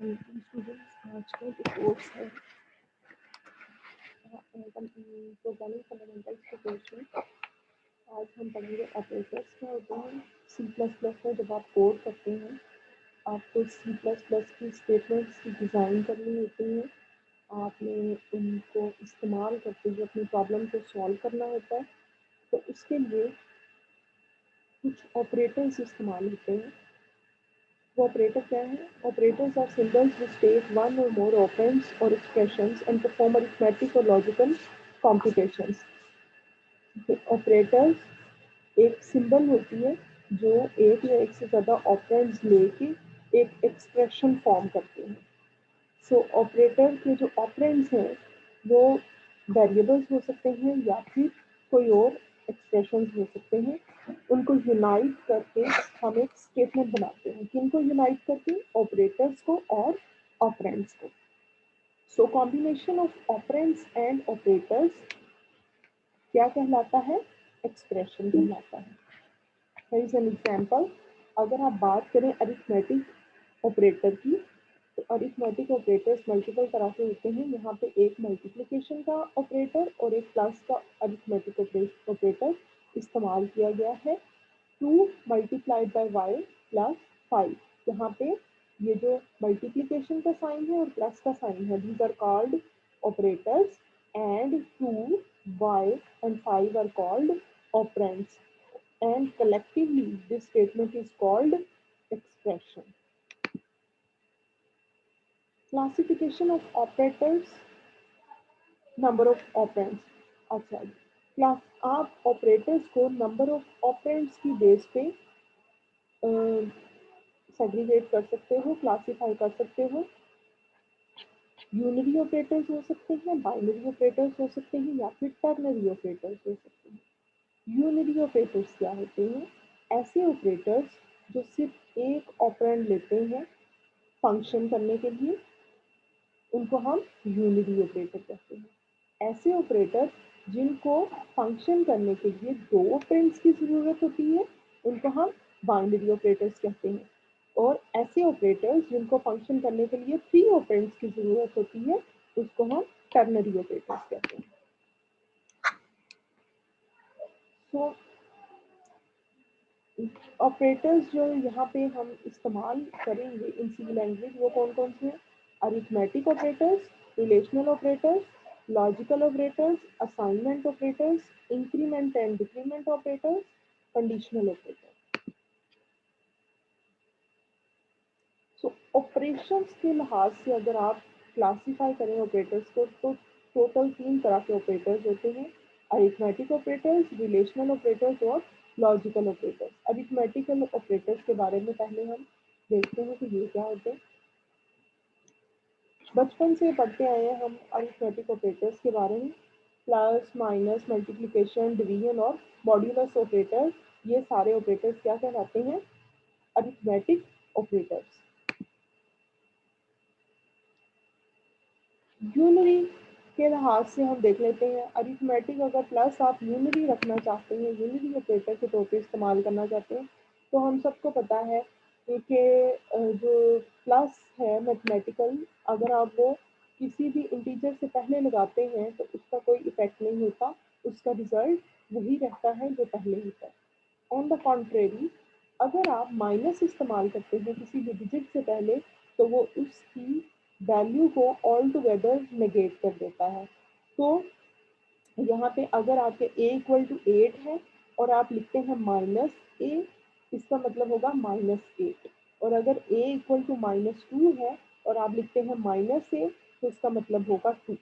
Students आज का जो कोर्स है प्रोग्रामिंग फंडामेंटल्स के कोर्स में आज हम पढ़ेंगे ऑपरेटर्स क्या होते हैं। सी प्लस प्लस में जब आप कोड करते हैं आपको सी प्लस प्लस की स्टेटमेंट्स की डिज़ाइन करनी होती है। आपने उनको इस्तेमाल करते हुए अपनी प्रॉब्लम को सॉल्व करना होता है। तो उसके लिए कुछ ऑपरेटर्स इस्तेमाल होते हैं। वो ऑपरेटर क्या है? Operators are symbols which take one or more operands or expressions and perform arithmetic or logical computations. Operators एक सिंबल होती है जो एक या एक से ज़्यादा ऑपरेंड्स लेके एक एक्सप्रेशन फॉर्म करते हैं। सो ऑपरेटर के जो ऑपरेंड्स हैं वो वेरिएबल्स हो सकते हैं या फिर कोई और एक्सप्रेशंस हो सकते हैं। उनको यूनाइट करके हम एक स्टेटमेंट बनाते हैं। किनको यूनाइट करके? ऑपरेटर्स को और ऑपरेंड्स को। So combination of operands and operators क्या कहलाता है? एक्सप्रेशन कहलाता है। फॉर एन एग्जाम्पल, अगर आप बात करें अरिथमेटिक ऑपरेटर की, तो अरिथमेटिक ऑपरेटर्स मल्टीपल तरह के होते हैं। यहाँ पे एक मल्टीप्लिकेशन का ऑपरेटर और एक प्लस का अरिथमेटिक ऑपरेटर इस्तेमाल किया गया है। 2 मल्टीप्लाइड बाय वाई प्लस 5। यहाँ पे ये जो मल्टीप्लिकेशन का साइन है और प्लस का साइन है, these are called operators and 2 y and 5 are called operands, and collectively this statement is called expression. Classification of operators, number of operands. अच्छा, क्लास आप ऑपरेटर्स को नंबर ऑफ ऑपरेंड्स की base पे segregate कर सकते हो, classify कर सकते हो। यूनरी ऑपरेटर्स हो सकते हैं, बाइनरी ऑपरेटर्स हो सकते हैं या फिर टर्नरी ऑपरेटर्स हो सकते हैं। यूनरी ऑपरेटर्स क्या होते हैं? ऐसे ऑपरेटर्स जो सिर्फ एक ऑपरेंड लेते हैं फंक्शन करने के लिए, उनको हम यूनिटी ऑपरेटर कहते हैं। ऐसे ऑपरेटर जिनको फंक्शन करने के लिए दो ऑपरेंड्स की ज़रूरत होती है, उनको हम बाइनरी ऑपरेटर्स कहते हैं। और ऐसे ऑपरेटर्स जिनको फंक्शन करने के लिए 3 ऑपरेंड्स की ज़रूरत होती है, उसको हम टर्नरी ऑपरेटर्स कहते हैं। सो ऑपरेटर्स जो यहाँ पे हम इस्तेमाल करेंगे इन सी लैंग्वेज, वो कौन कौन से हैं? Arithmetic operators, relational operators, logical operators, assignment operators, increment and decrement operators, conditional operators. So operations के लिहाज से अगर आप क्लासीफाई करें ऑपरेटर्स को, तो टोटल 3 तरह के ऑपरेटर्स होते हैं। अरिथमेटिक ऑपरेटर्स, रिलेशनल ऑपरेटर्स और लॉजिकल ऑपरेटर्स। अरिथमेटिकल ऑपरेटर्स के बारे में पहले हम देखते हैं कि ये क्या होते हैं। बचपन से पढ़ते आए हैं हम अरिथमेटिक ऑपरेटर्स के बारे में। प्लस, माइनस, मल्टीप्लिकेशन, डिवीजन और मॉड्यूलस ऑपरेटर, ये सारे ऑपरेटर्स क्या कहलाते हैं? Arithmetic operators. यूनरी के लिहाज से हम देख लेते हैं। अरिथमेटिक अगर प्लस आप यूनरी रखना चाहते हैं, यूनरी ऑपरेटर के तौर पे इस्तेमाल करना चाहते हैं, तो हम सबको पता है कि जो प्लस है मैथमेटिकल, अगर आप वो किसी भी इंटीजर से पहले लगाते हैं तो उसका कोई इफेक्ट नहीं होता, उसका रिजल्ट वही रहता है जो पहले होता है। ऑन द कॉन्ट्रेरी, अगर आप माइनस इस्तेमाल करते हैं किसी भी डिजिट से पहले, तो वो उसकी वैल्यू को ऑल टुगेदर नेगेट कर देता है। तो यहाँ पे अगर आपके a इक्वल टू 8 है और आप लिखते हैं माइनस a, इसका मतलब होगा -8। और अगर a इक्वल टू -2 है और आप लिखते हैं -a, तो इसका मतलब होगा 2।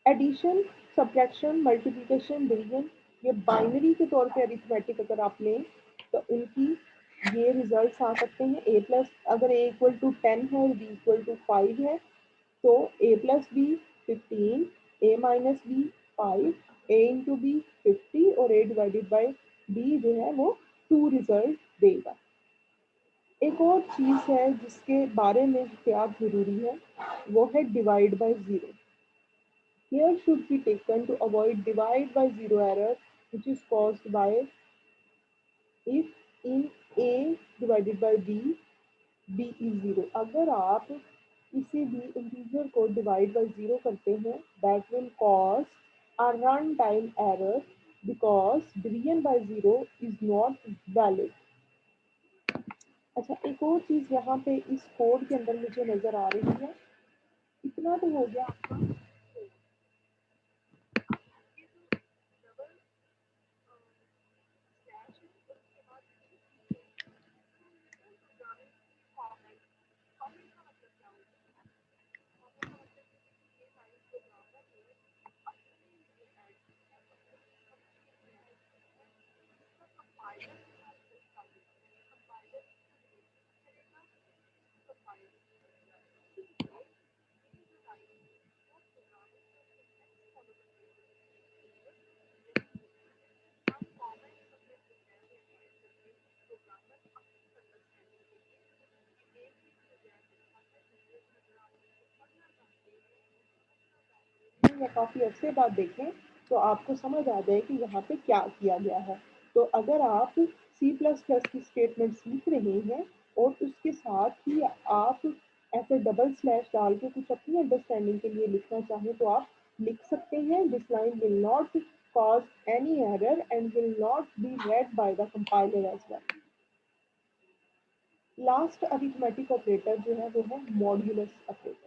एडिशन, सब्ट्रैक्शन, मल्टीप्लिकेशन, डिवीजन, ये बाइनरी के तौर पे अरिथमेटिक अगर आप लें तो इनकी ये रिजल्ट्स आ सकते हैं। a प्लस, अगर a इक्वल टू 10 है और b इक्वल टू 5 है, तो a plus B 15, a minus B 5, a into B 50 और a डिवाइडेड बाई b जो है वो 2 रिजल्ट देगा। एक और चीज़ है जिसके बारे में एहतियात ज़रूरी है, वो है divide by zero. Care should be taken to avoid divide by zero error, which is caused by if in a divided by b, b is 0। अगर आप किसी भी इंटीजर को डिवाइड बाय 0 करते हैं, that will cause a run time error because division bye 0 is not valid. अच्छा, एक और चीज यहाँ पे इस कोड के अंदर मुझे नजर आ रही है, इतना तो हो गया आपका। या काफ़ी अच्छे बाद देखें तो आपको समझ आ जाए कि यहाँ पे क्या किया गया है। तो अगर आप C++ की स्टेटमेंट्स लिख रहे हैं और उसके साथ ही आप ऐसे डबल स्लैश डाल के कुछ अपनी अंडरस्टैंडिंग के लिए लिखना चाहें तो आप लिख सकते हैं। This line will not cause any error and will not be read by the compiler as well। Last arithmetic operator जो है वो है modulus operator.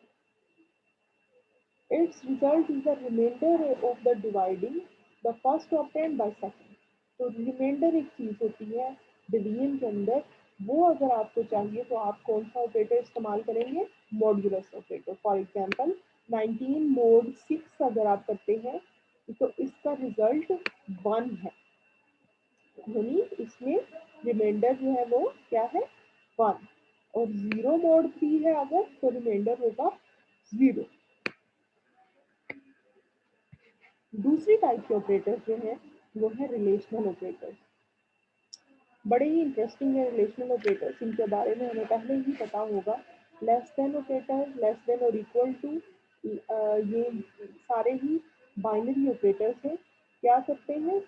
Its result is the remainder of the dividing the first operand by second। तो reminder एक चीज होती है division के अंदर, वो अगर आपको चाहिए तो आप कौन सा ऑपरेटर इस्तेमाल करेंगे? Modulus operator. For example 19 mode 6 अगर आप करते हैं तो इसका रिजल्ट 1 है, यानी इसमें रिमाइंडर जो है वो क्या है? 1। और 0 मोड 3 है अगर तो रिमाइंडर होगा 0। दूसरी टाइप के ऑपरेटर्स जो हैं वो है रिलेशनल ऑपरेटर्स। बड़े ही इंटरेस्टिंग है रिलेशनल ऑपरेटर्स, इनके बारे में हमें पहले ही पता होगा। Less than operator, less than और इक्वल टू, ये सारे ही बाइनरी ऑपरेटर्स हैं। क्या करते हैं?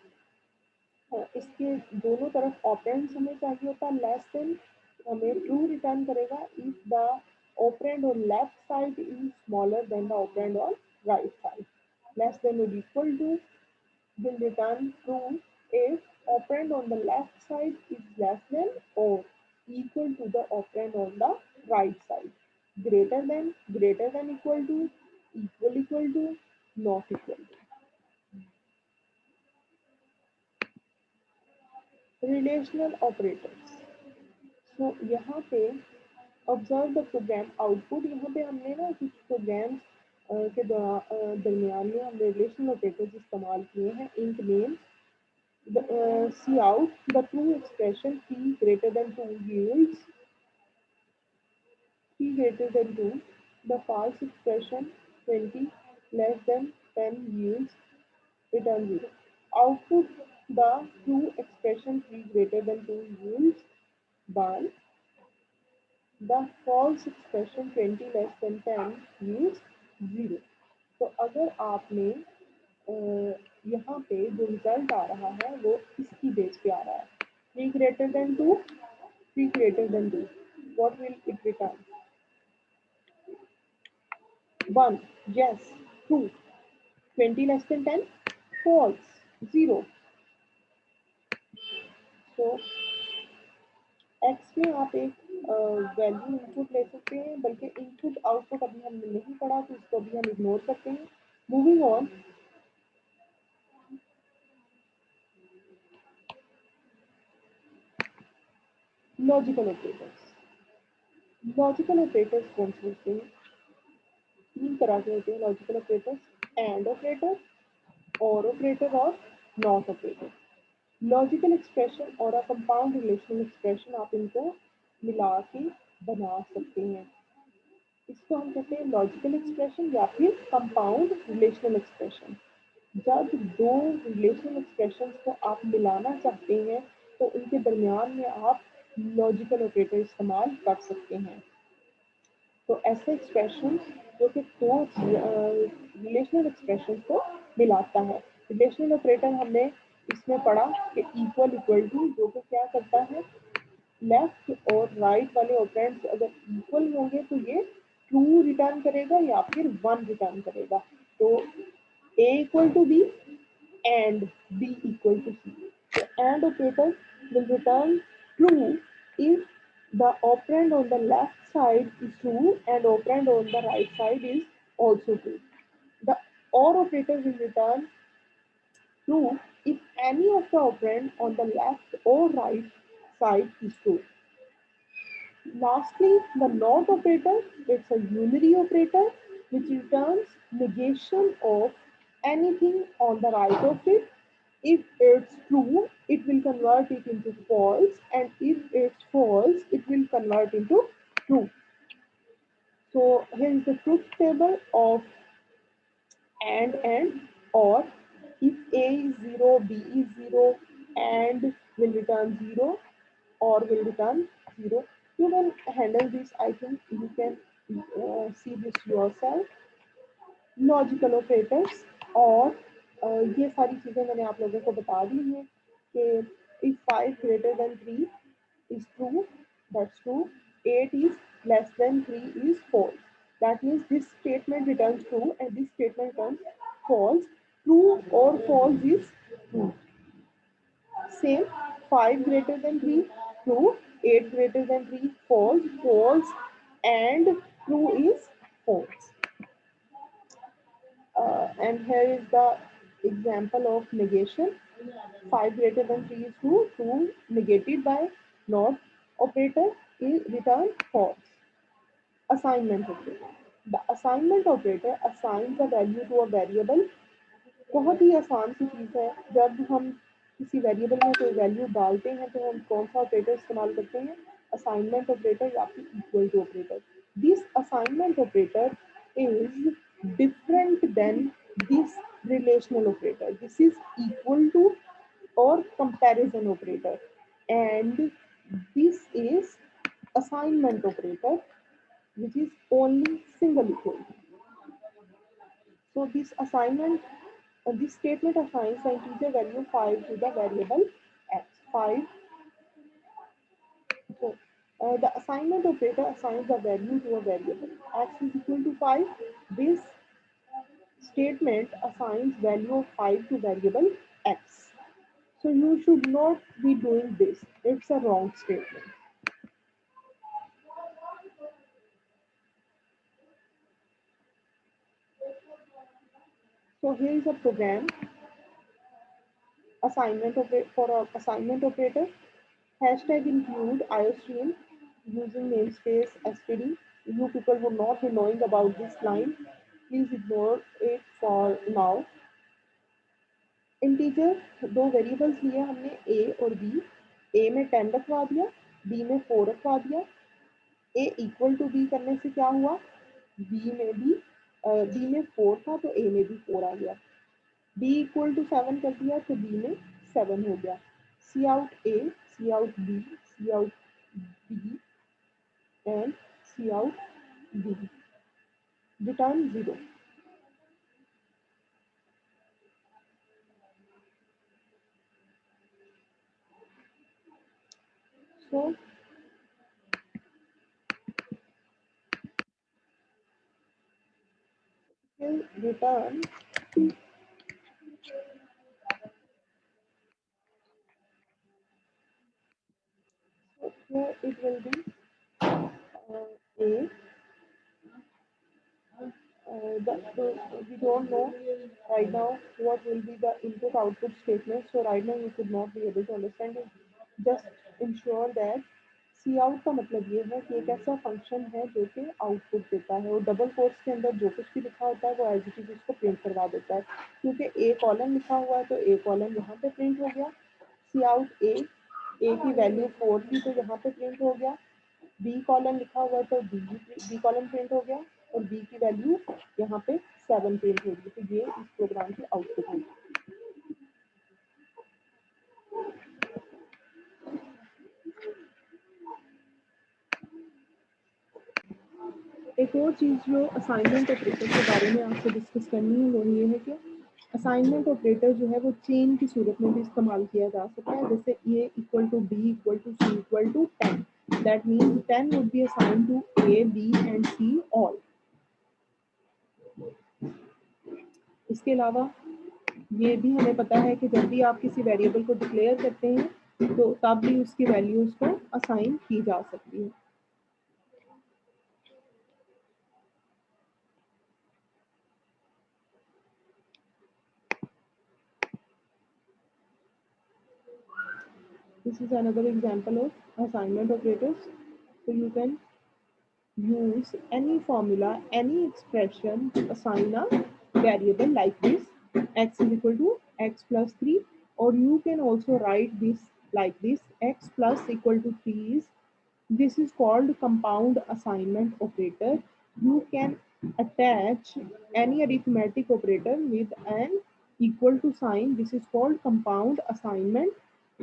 इसके दोनों तरफ ऑपरेंड्स हमें चाहिए होता है। लेस देन हमें ट्रू रिटर्न करेगा if the operand on left side is smaller than the operand on right side. Less than और equal to will return true if operand on the left side is less than or equal to the operand on the right side। greater than equal to, equal to, not equal to। Relational operators. So यहाँ पे observe the programme output. यहाँ पे हमने ना कुछ programmes के दरमियान में हमने रिलेशनल ऑपरेटर्स इस्तेमाल किए हैं। Int name see out the true expression p greater than 2 yields p greater than 2, the false expression 20 less than 10 yields return 0। output the true expression p greater than 2 yields 1, the false expression 20 less than 10 yields 0। तो अगर आपने यहाँ पे जो result आ रहा है वो इसकी बेस पे आ रहा है। 3 greater than 2, 3 greater than 2, what will it return? 1, yes, true। 20 less than 10, false, 0। तो x में आप एक वैल्यू इनपुट ले सकते हैं, बल्कि इनपुट आउटपुट अभी हमने नहीं पढ़ा तो इसको अभी हम इग्नोर करते हैं। Moving on, logical operators. Logical operators कौन से होते हैं? 3 तरह के होते हैं लॉजिकल ऑपरेटर्स। एंड ऑपरेटर, और ऑपरेटर और नॉट ऑपरेटर। लॉजिकल एक्सप्रेशन और अ कंपाउंड रिलेशनल एक्सप्रेशन आप इनको मिला के बना सकते हैं। इसको हम कहते हैं लॉजिकल एक्सप्रेशन या फिर कंपाउंड रिलेशनल एक्सप्रेशन। जब दो रिलेशनल एक्सप्रेशंस को आप मिलाना चाहते हैं तो उनके दरमियान में आप लॉजिकल ऑपरेटर इस्तेमाल कर सकते हैं। तो ऐसे एक्सप्रेशन जो कि दो रिलेशनल एक्सप्रेशन को मिलाता है। रिलेशनल ऑपरेटर हमने इसमें पढ़ा कि इक्वल टू, जो कि क्या करता है? लेफ्ट और राइट वाले ऑपरेंड्स अगर इक्वल होंगे तो ये ट्रू रिटर्न करेगा या फिर 1 रिटर्न करेगा। तो a equal to b and b equal to c. The AND operator will return true if the operand on the left side is true and operand on the right side is also true. The OR operator will return true if any of the operand on the left or right side is true. Lastly, the NOT operator, it's a unary operator which returns negation of anything on the right of it. If it's true, it will convert it into false, and if it's false, it will convert into true. So here is the truth table of and or. If A is 0, B is 0, and will return 0 or will return 0. You can handle this. I think you can see this yourself. Logical operators और ये सारी चीज़ें मैंने आप लोगों को बता दी हैं कि if 5 greater than 3 is true, that's true. 8 is less than 3 is false. That means this statement returns true and this statement returns false. True or false is true. Same, 5 greater than 3, true. 8 greater than 3, false. False and true is false. And here is the example of negation. 5 greater than 3 is true. True negated by not operator is return false. Assignment operator. The assignment operator assigns a value to a variable. बहुत ही आसान सी चीज़ है। जब हम किसी variable में कोई value डालते हैं तो हम कौन सा ऑपरेटर इस्तेमाल करते हैं? असाइनमेंट ऑपरेटर या फिर equal to operator. This assignment operator is different than this relational operator. This is equal to और comparison operator and this is assignment operator which is only single equal. So this statement assigns the integer value 5 to the variable x. 5. So the assignment operator assigns the value to a variable x is equal to 5. This statement assigns value of 5 to variable x. So you should not be doing this. It's a wrong statement. So here is a program for a assignment operator. Hashtag include iostream using namespace std. You people will not be knowing about this line. Please ignore it for now. Integer दो variables लिए हमने a और b. a में 10 रखवा दिया, b में 4 रखवा दिया. a इक्वल टू b करने से क्या हुआ? b में 4 था तो a में भी 4 आ गया. b इक्वल टू 7 कर दिया तो b में 7 हो गया. Cout a, cout b, cout b and cout b. Return 0. So will return so here it will be a we don't know right now what will be the input output statement, so right now you could not be able to understand it. Just ensure that cout का मतलब ये है कि एक ऐसा function है जो कि आउटपुट देता है और डबल कोट्स के अंदर जो कुछ भी लिखा होता है वो एज इट इज उसको प्रिंट करवा देता है. क्योंकि ए कॉलम लिखा हुआ है तो ए कॉलम यहाँ पे प्रिंट हो गया. सी आउट ए की वैल्यू 4 थी तो यहाँ पे प्रिंट हो गया. बी कॉलम लिखा हुआ है तो बी कॉलम प्रिंट हो गया और बी की वैल्यू यहाँ पे 7 प्रिंट होगी. तो ये इस प्रोग्राम की आउटपुट होगी. एक और चीज़ जो असाइनमेंट ऑपरेटर के बारे में आपसे डिस्कस करनी है वो ये है कि असाइनमेंट ऑपरेटर जो है वो चेन की सूरत में भी इस्तेमाल किया जा सकता है, जैसे A equal to B equal to C equal to 10, that means 10 would be assigned to A B and C all. इसके अलावा ये भी हमें पता है कि जब भी आप किसी वेरिएबल को डिक्लेयर करते हैं तो तब भी उसकी वैल्यूज को असाइन की जा सकती है। This is another example of assignment operators. So you can use any formula, any expression to assign a variable like this, x is equal to x plus 3, or you can also write this like this, x plus equal to 3 is, this is called compound assignment operator. You can attach any arithmetic operator with an equal to sign. This is called compound assignment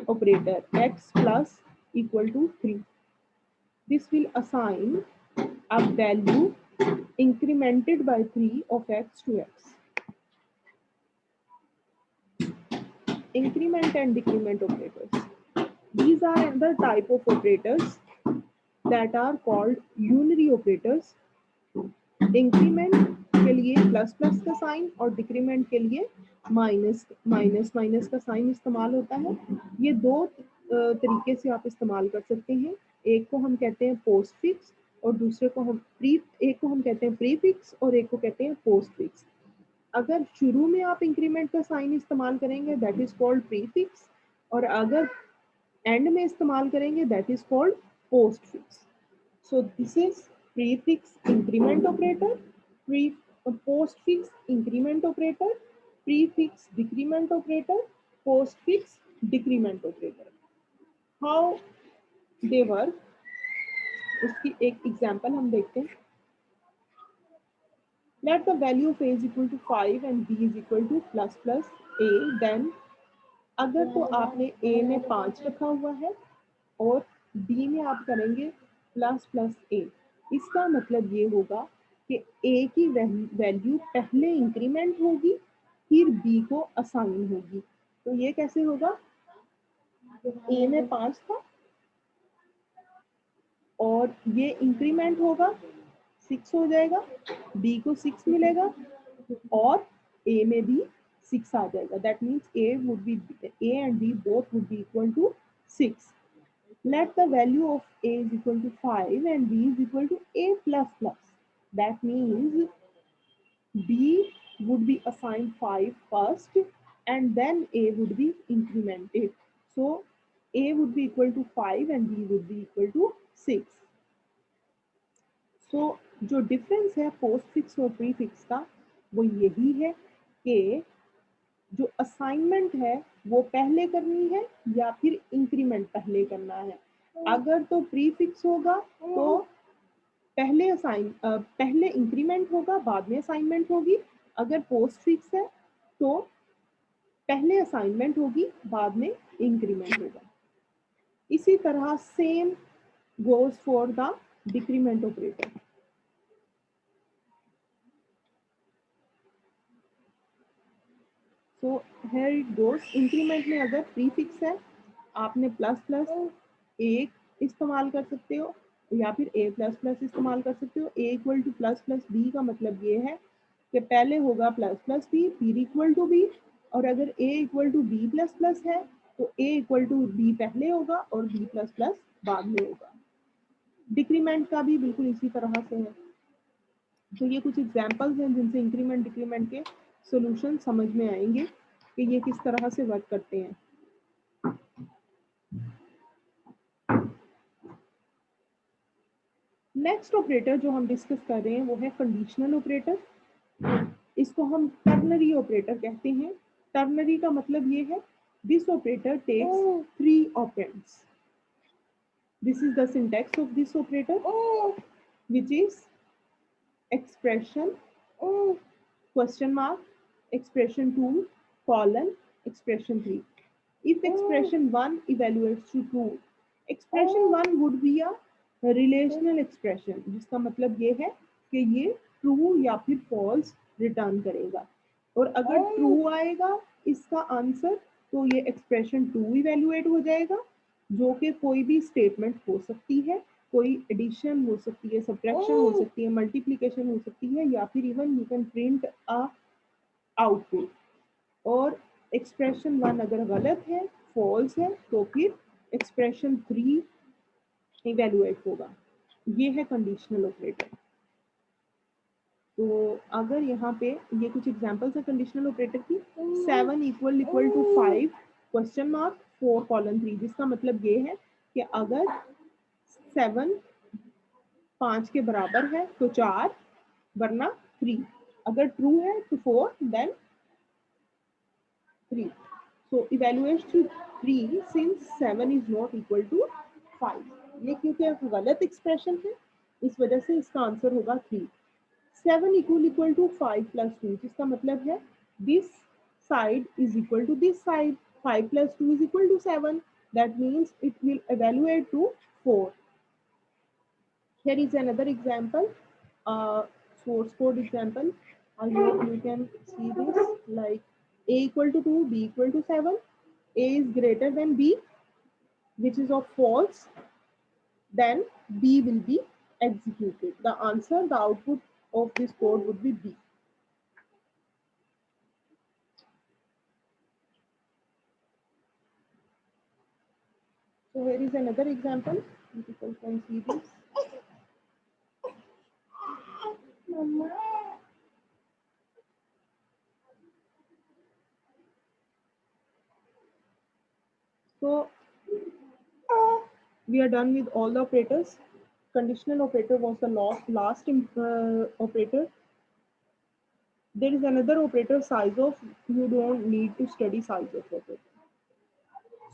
operator, x plus equal to 3. This will assign a value incremented by 3 of x to x. Increment and decrement operators. These are another type of operators that are called unary operators. Increment के लिए plus plus का sign और decrement के लिए minus minus minus का sign इस्तेमाल होता है। ये दो तरीके से आप इस्तेमाल कर सकते हैं। एक को हम कहते हैं पोस्ट फिक्स और दूसरे को हम एक को हम कहते हैं प्री फिक्स और एक को कहते हैं पोस्ट फिक्स। अगर शुरू में आप इंक्रीमेंट का साइन इस्तेमाल करेंगे that is called pre fix, और अगर एंड में इस्तेमाल करेंगे that is called post fix. So this is prefix increment operator, postfix increment operator, prefix decrement operator, postfix decrement operator. How they work? उसकी एक एग्जांपल हम देखते हैं। Let the value of a is equal to 5 and b is equal to plus plus a, then अगर तो आपने a में 5 रखा हुआ है और b में आप करेंगे प्लस प्लस a, इसका मतलब ये होगा कि a की वैल्यू पहले इंक्रीमेंट होगी फिर b को असाइन होगी। तो ये कैसे होगा? a में 5 था और ये इंक्रीमेंट होगा 6 हो जाएगा, b को 6 मिलेगा और a में भी 6 आ जाएगा। That means a and b both would be equal to 6. Let the value of a is equal to 5 and b is equal to a plus plus. That means b would be assigned 5 first and then a would be incremented. So a would be equal to 5 and b would be equal to 6. So जो difference है post fix और pre fix का वो यही है कि जो assignment है वो पहले करनी है या फिर इंक्रीमेंट पहले करना है। अगर तो प्री फिक्स होगा तो पहले इंक्रीमेंट होगा बाद में असाइनमेंट होगी। अगर पोस्ट फिक्स है तो पहले असाइनमेंट होगी बाद में इंक्रीमेंट होगा। इसी तरह same goes for the decrement operator. So here it goes. Increment में अगर प्री फिक्स है आपने प्लस प्लस एक इस्तेमाल कर सकते हो या फिर a प्लस प्लस इस्तेमाल कर सकते हो। a equal to plus plus B का मतलब ये है कि पहले होगा प्लस प्लस बी फिर इक्वल टू बी, और अगर a equal to B plus plus है तो a इक्वल टू बी पहले होगा और b प्लस प्लस बाद में होगा। डिक्रीमेंट का भी बिल्कुल इसी तरह से है। तो ये कुछ एग्जाम्पल्स हैं जिनसे इंक्रीमेंट डिक्रीमेंट के सॉल्यूशन समझ में आएंगे कि ये किस तरह से वर्क करते हैं। नेक्स्ट ऑपरेटर जो हम डिस्कस कर रहे हैं वो है कंडीशनल ऑपरेटर। इसको हम टर्नरी ऑपरेटर कहते हैं। टर्नरी का मतलब ये है this operator takes 3 operands. This is the syntax of this operator which is expression question mark, expression 2 colon, expression 3. If expression 1 evaluates to true, expression 1 would be a relational expression, जिसका मतलब ये है कि ये ट्रू या फिर false return करेगा। और अगर ट्रू आएगा इसका आंसर तो ये एक्सप्रेशन ट्रू इवेल्युएट हो जाएगा, जो कि कोई भी स्टेटमेंट हो सकती है, कोई एडिशन हो सकती है, सब्ट्रैक्शन हो सकती है, मल्टीप्लिकेशन हो सकती है, या फिर even you can print a output. और एक्सप्रेशन वन अगर गलत है, फॉल्स है, तो फिर एक्सप्रेशन थ्री इवेल्युएट होगा। ये है कंडीशनल ऑपरेटर। तो अगर यहाँ पे ये कुछ एग्जांपल्स है कंडीशनल ऑपरेटर की, 7 equal equal to 5 question mark 4 colon 3, जिसका मतलब ये है कि अगर 7 5 के बराबर है तो 4, वरना 3, अगर ट्रू है तो 4 then 3। So evaluate to 3 since 7 is not equal to 5। ये क्योंकि गलत एक्सप्रेशन है, इस वजह से इसका आंसर होगा 3। 7 इक्वल टू 5 प्लस 2, जिसका मतलब है this side is equal to this side, 5 plus 2 is equal to 7, that means it will evaluate to 4. Here is another example, source code example. I hope you can see this, like a equal to 2, b equal to 7, a is greater than b, which is of false, then b will be executed. The answer, the output of this code would be b. So here is another example. You people can see this. Mama. So we are done with all the operators. Conditional operator was the last operator. There is another operator, size of. You don't need to study size of operator.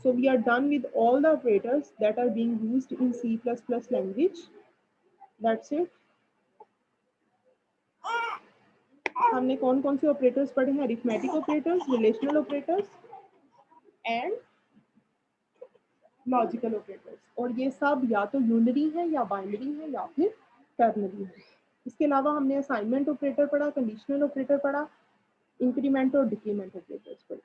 So we are done with all the operators that are being used in C++ language. That's it. हमने कौन कौन से operators पढ़े हैं? Arithmetic operators, relational operators and logical operators. और ये सब या तो यूनरी है या बाइनरी है या फिर टर्नरी है। इसके अलावा हमने असाइनमेंट ऑपरेटर पढ़ा, कंडीशनल ऑपरेटर पढ़ा, इंक्रीमेंट और डिक्रीमेंट ऑपरेटर्स पढ़े।